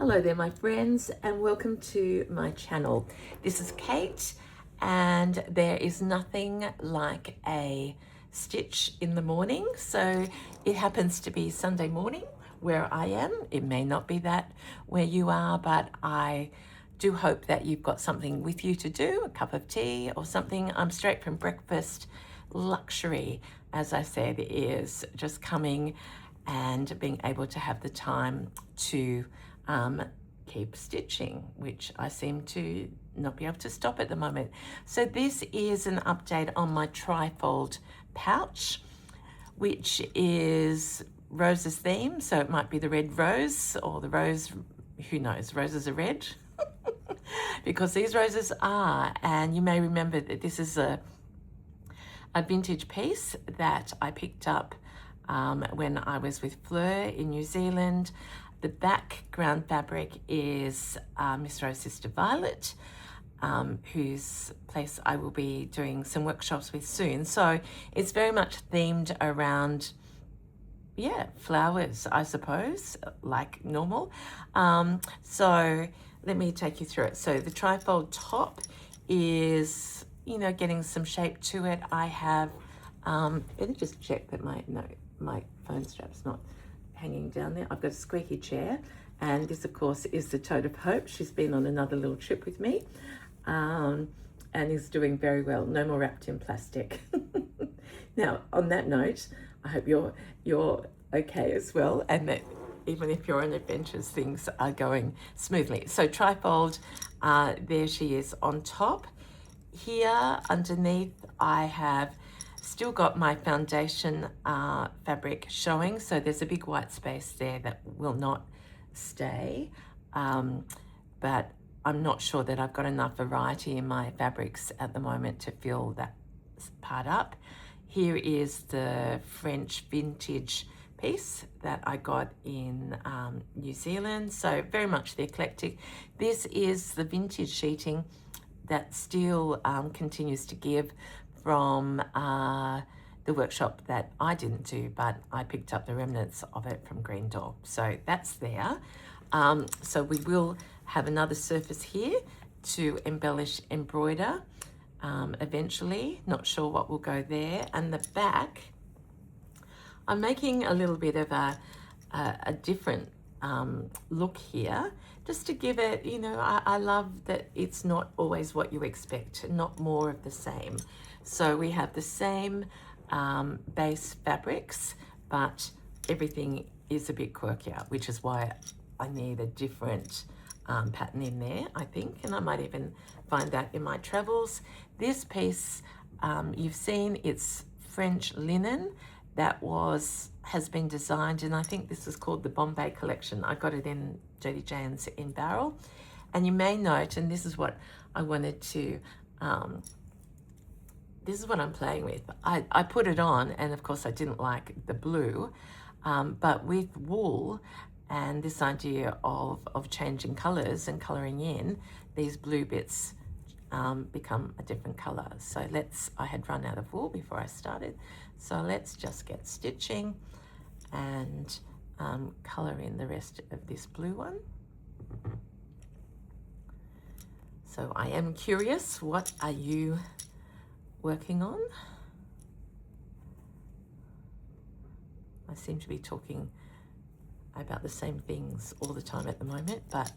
Hello there, my friends, and welcome to my channel. This is Kate, and there is nothing like a stitch in the morning. So it happens to be Sunday morning where I am. It may not be that where you are, but I do hope that you've got something with you to do, a cup of tea or something. I'm straight from breakfast. Luxury, as I said, is just coming and being able to have the time to keep stitching, which I seem to not be able to stop at the moment. So this is an update on my Trifold pouch, which is Rose's theme. So it might be the red rose or the rose, who knows, roses are red because these roses are. And you may remember that this is a vintage piece that I picked up when I was with Fleur in New Zealand. The background fabric is Miss Rose Sister Violet, whose place I will be doing some workshops with soon. So it's very much themed around, yeah, flowers, I suppose, like normal. So let me take you through it. So the trifold top is, you know, getting some shape to it. I have, let me just check that my phone strap's not hanging down there. I've got a squeaky chair, and this of course is the Toad of Hope. She's been on another little trip with me and is doing very well. No more wrapped in plastic. Now on that note, I hope you're okay as well, and that even if you're on adventures, things are going smoothly. So trifold, there she is on top. Here underneath I have still got my foundation fabric showing, so there's a big white space there that will not stay, but I'm not sure that I've got enough variety in my fabrics at the moment to fill that part up. Here is the French vintage piece that I got in New Zealand, so very much the eclectic. This is the vintage sheeting that still continues to give from the workshop that I didn't do, but I picked up the remnants of it from Green Door. So that's there. So we will have another surface here to embellish, embroider eventually. Not sure what will go there. And the back, I'm making a little bit of a different look here, just to give it, you know, I love that it's not always what you expect, not more of the same. So we have the same base fabrics, but everything is a bit quirkier, which is why I need a different pattern in there, I think, and I might even find that in my travels. This piece, you've seen, it's French linen that has been designed, and I think this is called the Bombay collection. I got it in Jodie Jane's in Barrel. And you may note, and this is what I wanted to, this is what I'm playing with. I put it on, and of course I didn't like the blue, but with wool and this idea of changing colors and coloring in, these blue bits become a different color. So I had run out of wool before I started. So let's just get stitching and color in the rest of this blue one. So I am curious, what are you working on? I seem to be talking about the same things all the time at the moment, but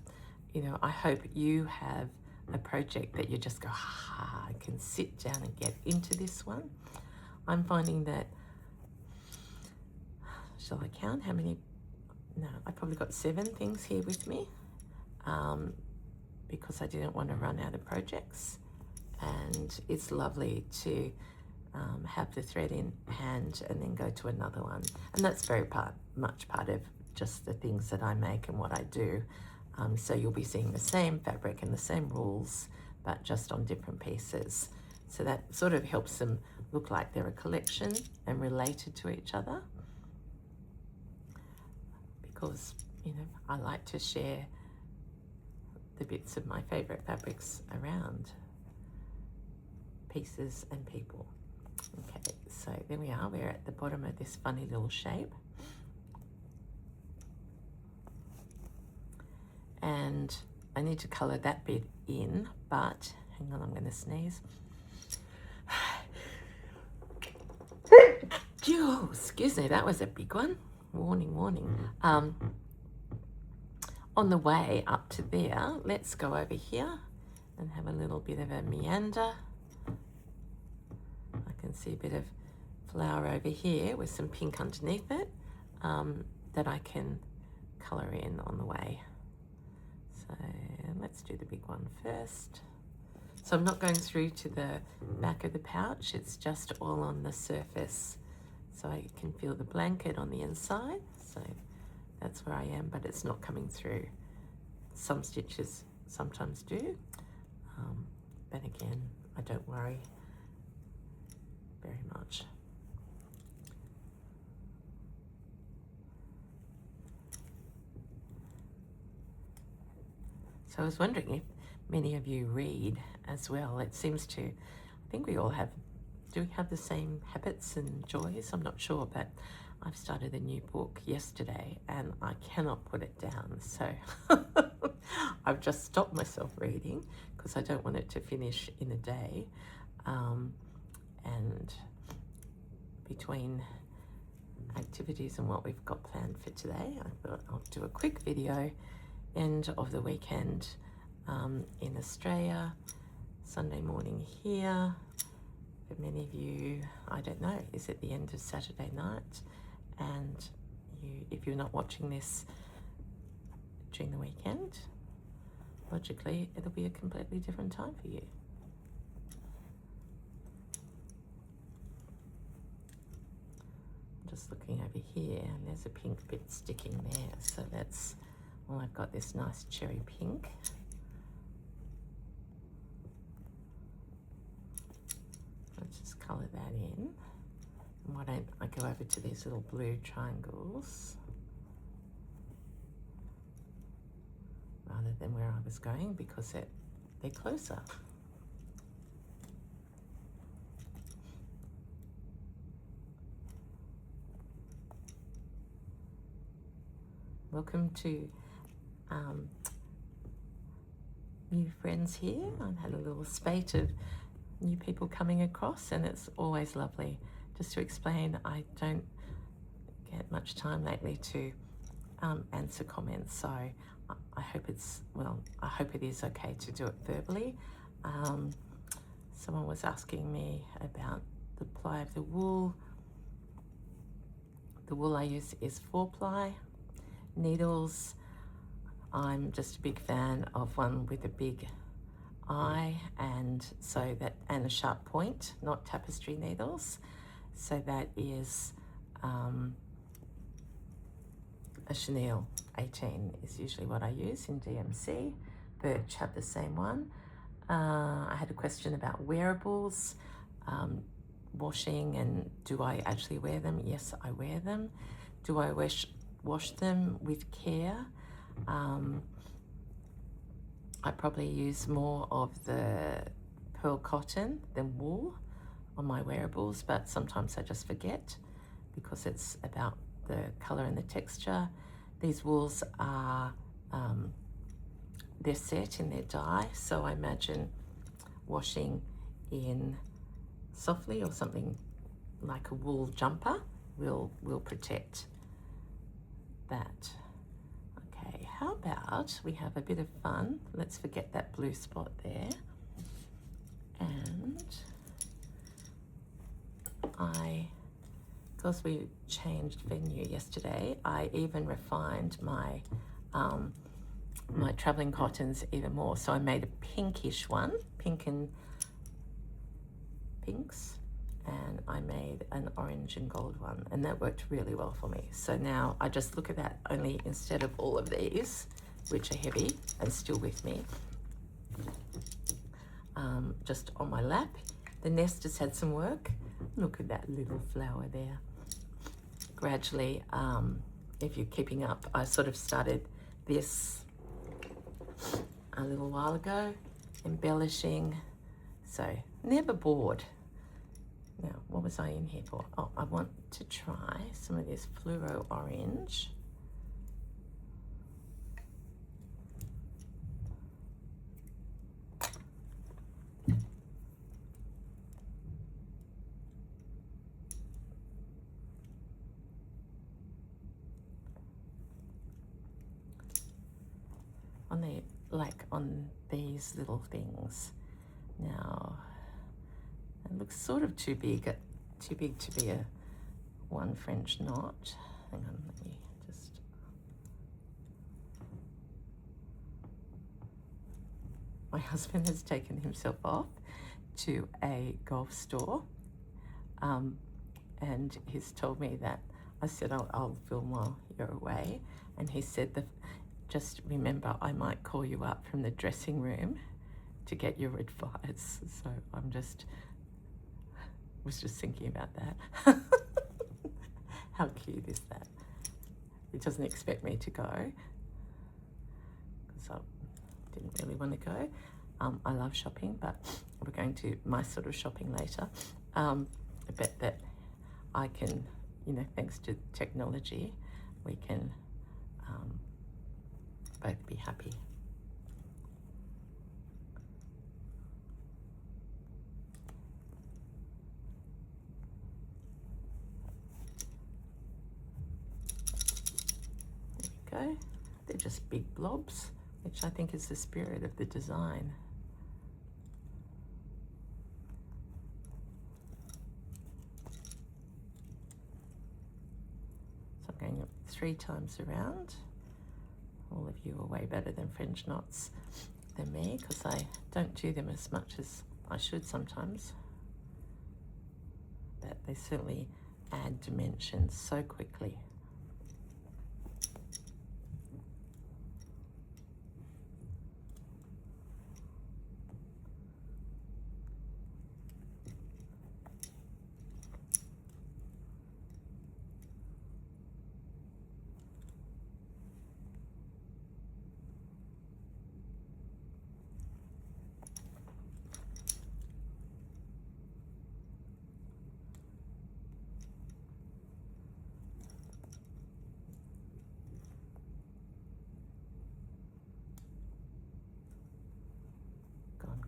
you know, I hope you have a project that you just go, I can sit down and get into this one. I'm finding that, shall I count how many? No, I probably got 7 things here with me because I didn't want to run out of projects. And it's lovely to have the thread in hand and then go to another one. And that's very much part of just the things that I make and what I do. So you'll be seeing the same fabric and the same rules, but just on different pieces. So that sort of helps them look like they're a collection and related to each other. Because, you know, I like to share the bits of my favorite fabrics around pieces and people. Okay, so there we are. We're at the bottom of this funny little shape. and I need to colour that bit in, but hang on, I'm going to sneeze. Oh, excuse me, that was a big one. Warning, warning. On the way up to there, let's go over here and have a little bit of a meander. I can see a bit of flower over here with some pink underneath it that I can colour in on the way. So let's do the big one first. So I'm not going through to the back of the pouch, it's just all on the surface. So I can feel the blanket on the inside. So that's where I am, but it's not coming through. Some stitches sometimes do, but again, I don't worry very much. So I was wondering if many of you read as well. It seems to, I think we all have, do we have the same habits and joys? I'm not sure, but I've started a new book yesterday and I cannot put it down. So I've just stopped myself reading because I don't want it to finish in a day. And between activities and what we've got planned for today, I thought I'll do a quick video, end of the weekend in Australia, Sunday morning here. For many of you, I don't know, is it the end of Saturday night? And if you're not watching this during the weekend, logically, it'll be a completely different time for you. I'm just looking over here, and there's a pink bit sticking there. So that's, well, I've got this nice cherry pink. Let's just colour that in. And why don't I go over to these little blue triangles rather than where I was going, because they're closer. Welcome to new friends here. I've had a little spate of new people coming across, and it's always lovely. Just to explain, I don't get much time lately to answer comments, so I hope it's, well, I hope it is okay to do it verbally. Someone was asking me about the ply of the wool. The wool I use is 4-ply. Needles, I'm just a big fan of one with a big eye, and so that, and a sharp point, not tapestry needles. So that is a chenille 18 is usually what I use in DMC. Birch have the same one. I had a question about wearables, washing, and do I actually wear them? Yes, I wear them. Do I wash them with care? I probably use more of the pearl cotton than wool on my wearables, but sometimes I just forget because it's about the color and the texture. These wools are, they're set in their dye, so I imagine washing in softly or something like a wool jumper will protect that. Okay, how about we have a bit of fun? Let's forget that blue spot there. And because we changed venue yesterday, I even refined my my traveling cottons even more. So I made a pinkish one, pink and pinks, and I made an orange and gold one, and that worked really well for me. So now I just look at that, only instead of all of these, which are heavy and still with me, just on my lap. The nest has had some work. Look at that little flower there. Gradually, if you're keeping up, I sort of started this a little while ago, embellishing, so never bored. Now, what was I in here for? Oh, I want to try some of this fluoro orange. on these little things. Now it looks sort of too big to be a one French knot. Hang on, let me just. My husband has taken himself off to a golf store, and he's told me that I said I'll film while you're away, and he said that just remember I might call you up from the dressing room to get your advice. So was just thinking about that. How cute is that? He doesn't expect me to go because I didn't really want to go. I love shopping, but we're going to my sort of shopping later. I bet that I can, thanks to technology, we can both be happy. There we go. They're just big blobs, which I think is the spirit of the design. So I'm going 3 times around. All of you are way better than French knots than me because I don't do them as much as I should sometimes. But they certainly add dimensions so quickly.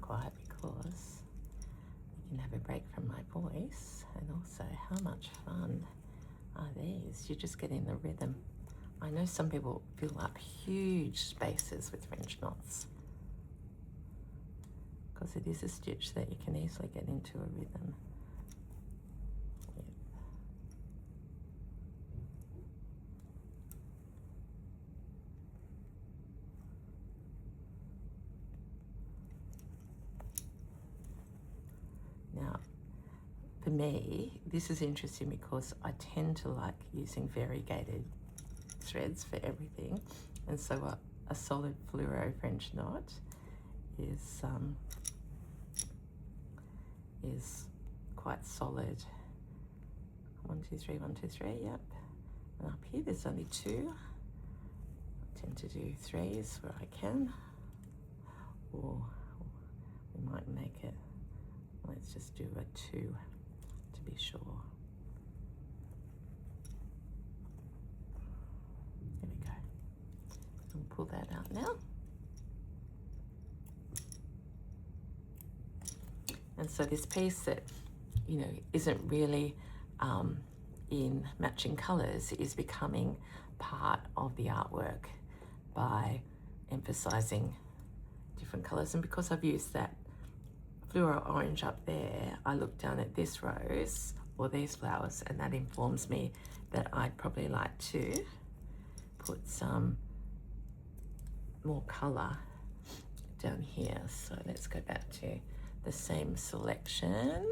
Quiet because you can have a break from my voice, and also how much fun are these? You just get in the rhythm. I know some people fill up huge spaces with French knots because it is a stitch that you can easily get into a rhythm. Now, for me, this is interesting because I tend to like using variegated threads for everything, and so a solid fluoro French knot is quite solid. 1, 2, 3, 1, 2, 3. Yep. And up here, there's only 2. I tend to do 3s where I can, or we might make it. Let's just do a 2 to be sure. There we go. We'll pull that out now. And so this piece that, isn't really in matching colours is becoming part of the artwork by emphasising different colours. And because I've used that fluoro orange up there, I look down at this rose or these flowers, and that informs me that I'd probably like to put some more colour down here. So let's go back to the same selection,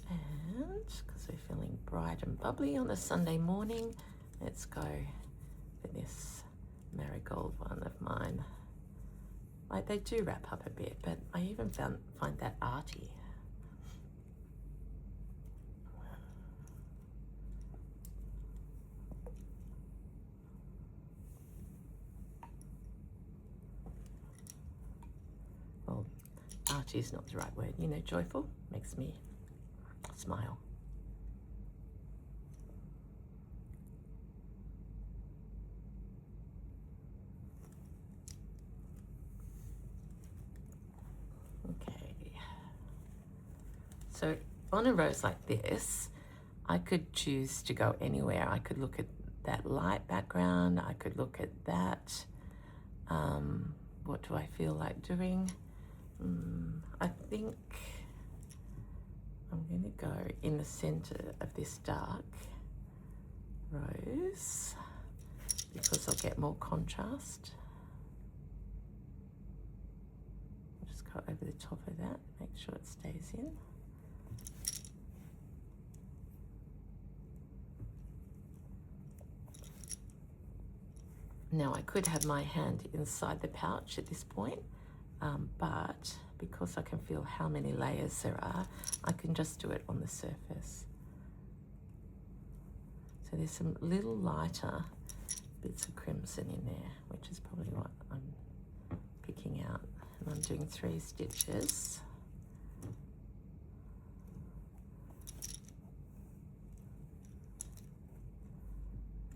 and because we're feeling bright and bubbly on a Sunday morning, let's go for this marigold one of mine. Like, they do wrap up a bit, but I even find that arty. Well, arty is not the right word. Joyful makes me smile. So on a rose like this, I could choose to go anywhere. I could look at that light background. I could look at that. I what do I feel like doing? I think I'm going to go in the center of this dark rose because I'll get more contrast. I'll just go over the top of that, make sure it stays in. Now I could have my hand inside the pouch at this point, but because I can feel how many layers there are, I can just do it on the surface. So there's some little lighter bits of crimson in there, which is probably what I'm picking out. And I'm doing 3 stitches.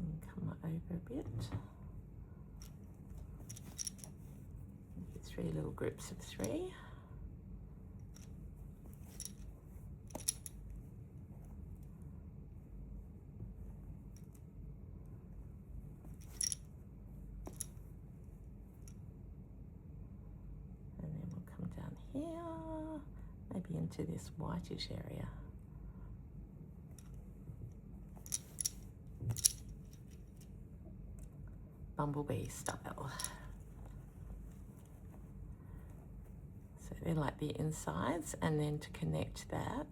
And come over a bit. 3 little groups of 3. And then we'll come down here, maybe into this whitish area. Bumblebee style. They're like the insides, and then to connect that,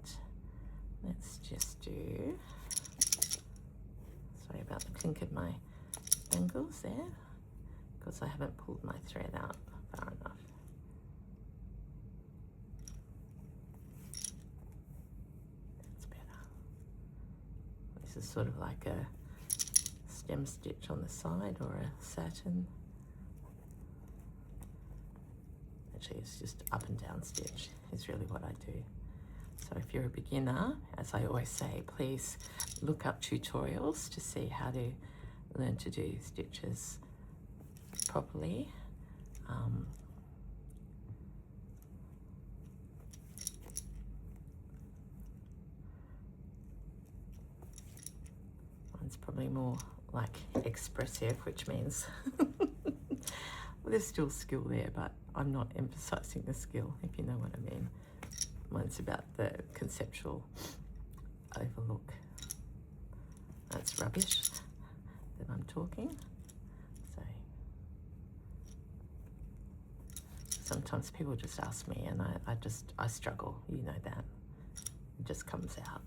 let's just do, sorry about the clink of my bangles there, because I haven't pulled my thread out far enough. That's better. This is sort of like a stem stitch on the side, or a satin. Actually, it's just up and down stitch is really what I do. So if you're a beginner, as I always say, please look up tutorials to see how to learn to do stitches properly. Mine's probably more like expressive, which means well, there's still skill there, but I'm not emphasizing the skill, if you know what I mean. Mine's about the conceptual overlook. That's rubbish that I'm talking. So sometimes people just ask me, and I struggle, you know that. It just comes out.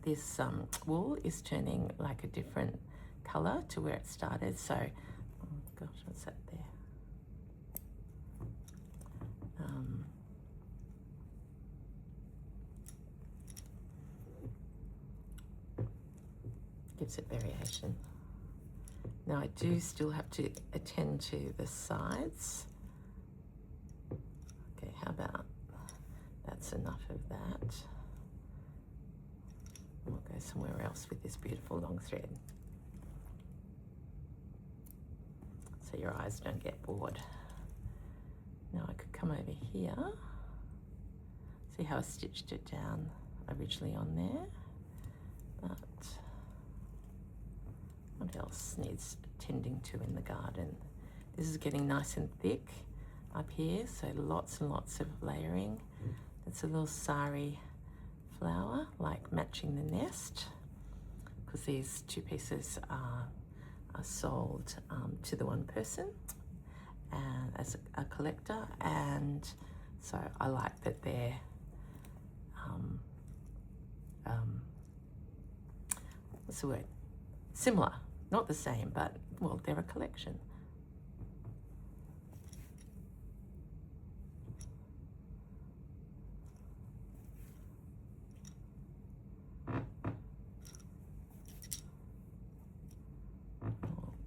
This wool is turning like a different color to where it started. So, oh gosh, what's that there? Gives it variation. Now I do still have to attend to the sides. Okay, how about that's enough of that. We'll go somewhere else with this beautiful long thread, so your eyes don't get bored. Now I could come over here. See how I stitched it down originally on there, but what else needs tending to in the garden? This is getting nice and thick up here, so lots and lots of layering. It's a little sari flower, like matching the nest, because these 2 pieces are sold to the one person and as a collector, and so I like that they're what's the word? Similar, not the same, but well, they're a collection.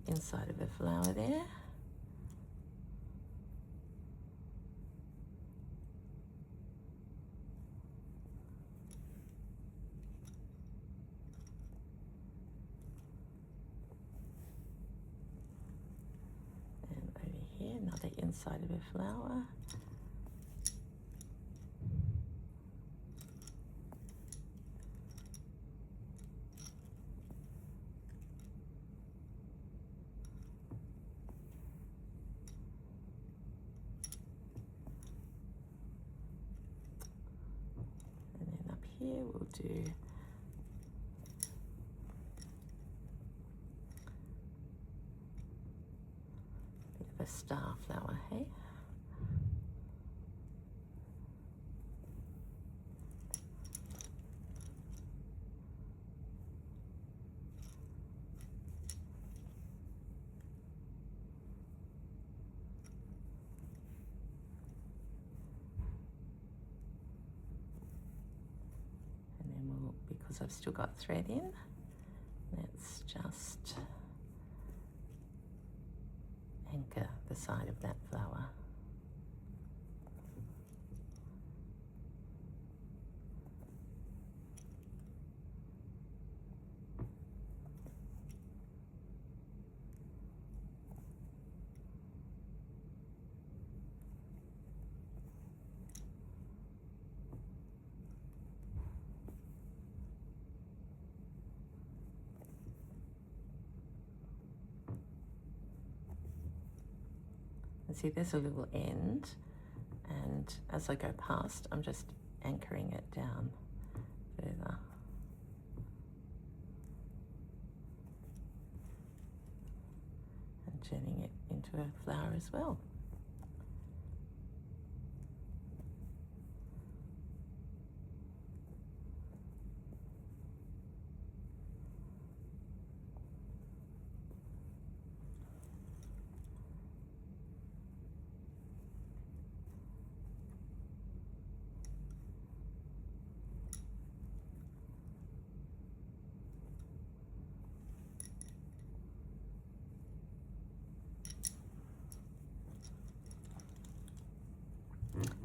Inside of a flower there. another inside of a flower. And then up here we'll do a star flower, hey? And then we'll, because I've still got thread in, let's just anchor the side of that flower. And see, there's a little end, and as I go past, I'm just anchoring it down further. And turning it into a flower as well.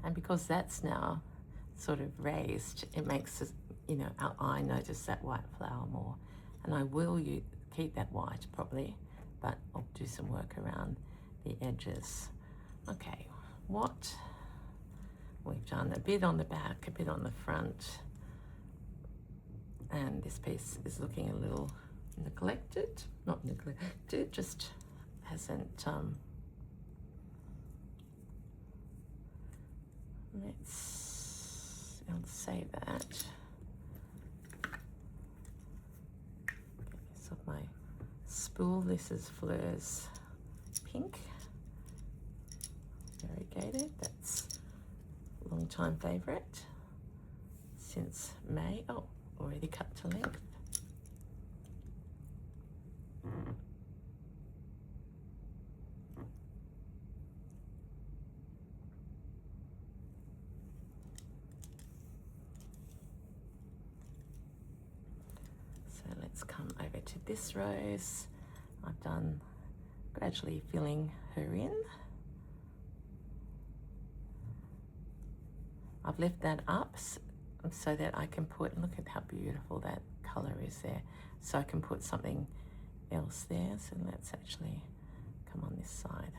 And because that's now sort of raised, it makes us, you know, our eye notice that white flower more. And I will keep that white probably, but I'll do some work around the edges. Okay, what we've done, a bit on the back, a bit on the front, and this piece is looking a little neglected, not neglected, just hasn't, I'll save that. Piece of my spool. This is Fleur's pink, variegated. That's a long time favourite since May. Oh, already cut to length. Let's come over to this rose. I've done gradually filling her in. I've left that up so that I can put, look at how beautiful that color is there. So I can put something else there. So let's actually come on this side.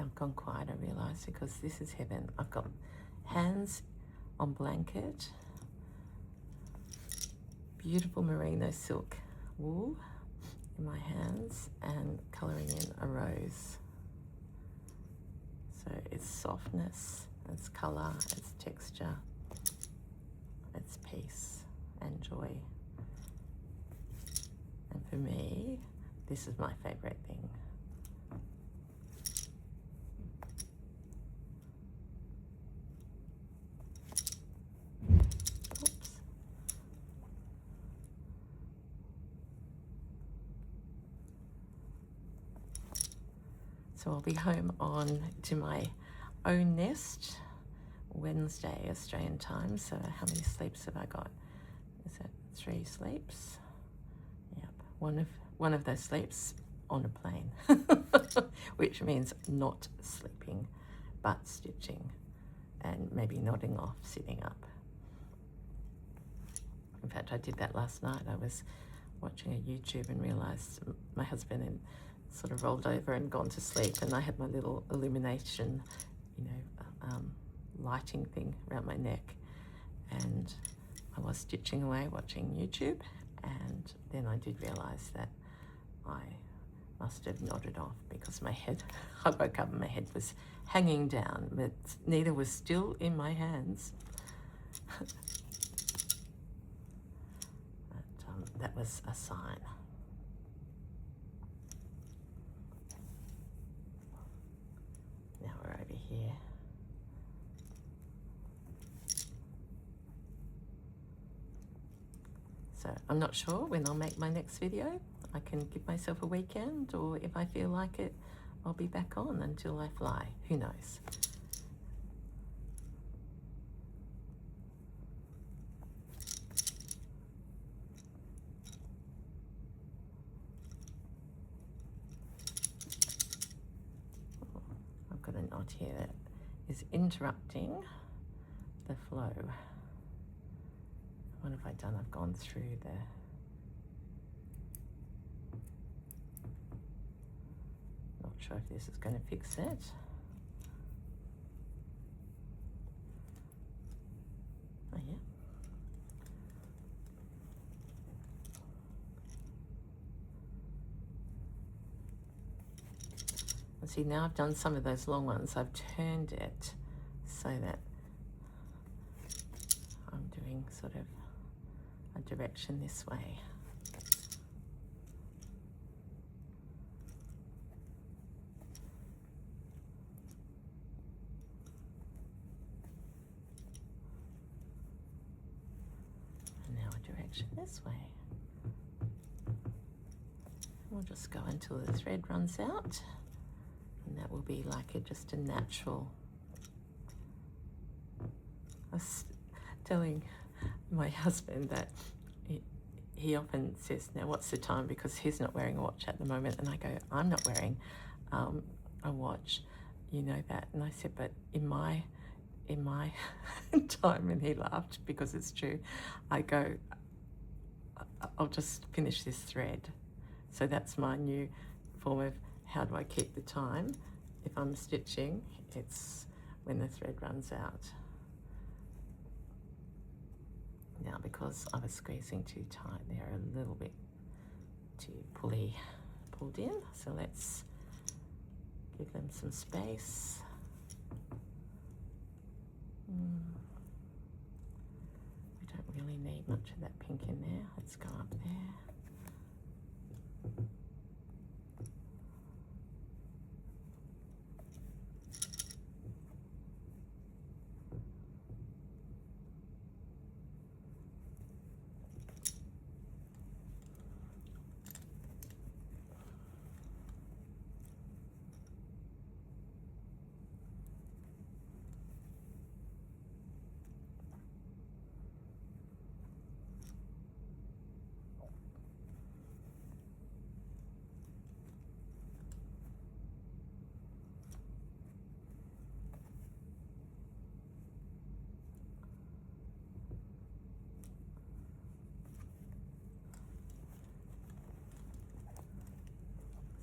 I've gone quiet, I realise, because this is heaven. I've got hands on blanket, beautiful merino silk wool in my hands, and colouring in a rose. So it's softness, it's colour, it's texture, it's peace and joy. And for me, this is my favourite thing. So I'll be home on to my own nest Wednesday Australian time. So how many sleeps have I got? Is it 3 sleeps? Yep, one of those sleeps on a plane, which means not sleeping, but stitching and maybe nodding off, sitting up. In fact, I did that last night. I was watching a YouTube and realized my husband had sort of rolled over and gone to sleep, and I had my little illumination, you know, lighting thing around my neck, and I was stitching away watching YouTube, and then I did realize that I must have nodded off because my head, I woke up and my head was hanging down, but needle was still in my hands. But that was a sign. Now we're over here. So I'm not sure when I'll make my next video. I can give myself a weekend, or if I feel like it, I'll be back on until I fly. Who knows? I've got a knot here that is interrupting the flow. What have I done? I've gone through the not sure if this is going to fix it. Oh yeah. And see, now I've done some of those long ones. I've turned it so that I'm doing sort of a direction this way. And now a direction this way. We'll just go until the thread runs out, and that will be like just a natural. I was telling my husband that he often says, now what's the time, because he's not wearing a watch at the moment, and I go, I'm not wearing a watch, you know that. And I said, but in my time, and he laughed because it's true, I go, I'll just finish this thread. So that's my new form of how do I keep the time. If I'm stitching, it's when the thread runs out. Now, because I was squeezing too tight, they're a little bit too pulled in. So let's give them some space. We don't really need much of that pink in there. Let's go up there.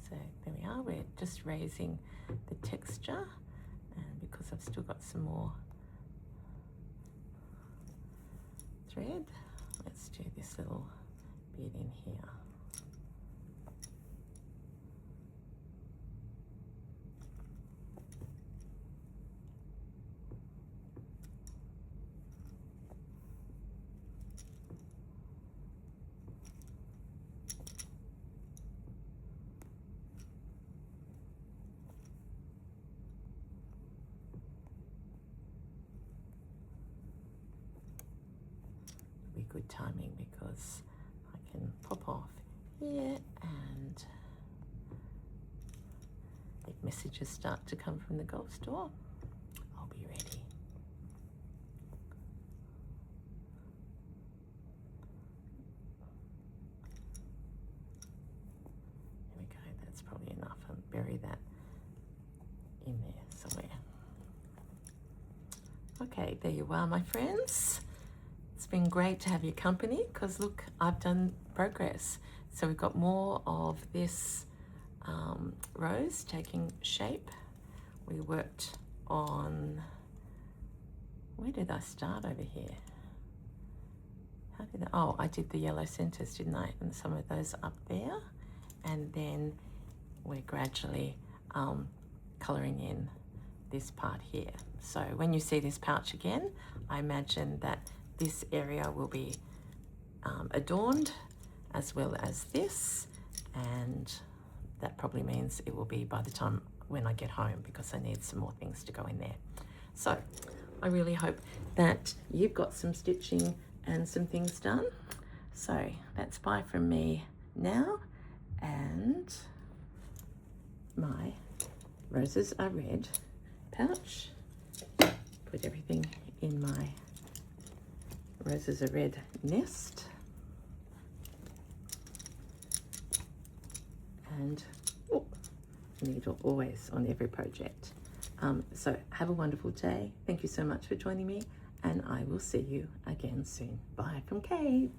So there we are, we're just raising the texture, and because I've still got some more thread, let's do this little bit in here. Good timing because I can pop off here, and it messages start to come from the golf store, I'll be ready. There we go, that's probably enough. I'll bury that in there somewhere. Okay, there you are, my friends. It's been great to have your company because look, I've done progress. So we've got more of this rose taking shape. We worked on, where did I start over here? How did I did the yellow centers, didn't I? And some of those up there. And then we're gradually coloring in this part here. So when you see this pouch again, I imagine that this area will be adorned as well as this, and that probably means it will be by the time when I get home because I need some more things to go in there. So I really hope that you've got some stitching and some things done. So that's bye from me now, and my roses are red pouch. Put everything in my roses are red nest. And needle always on every project. So have a wonderful day. Thank you so much for joining me, and I will see you again soon. Bye from Kate.